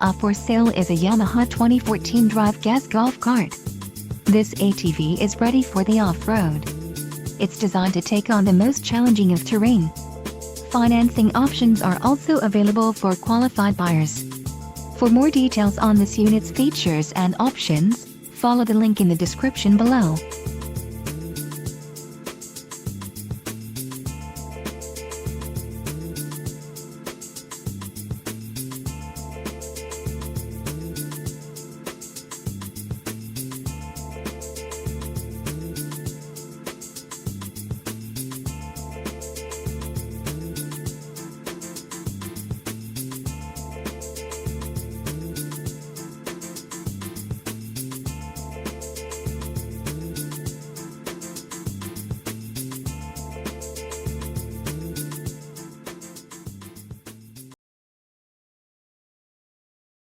Up for sale is a Yamaha 2014 Drive Gas Golf Cart. This ATV is ready for the off-road. It's designed to take on the most challenging of terrain. Financing options are also available for qualified buyers. For more details on this unit's features and options, follow the link in the description below.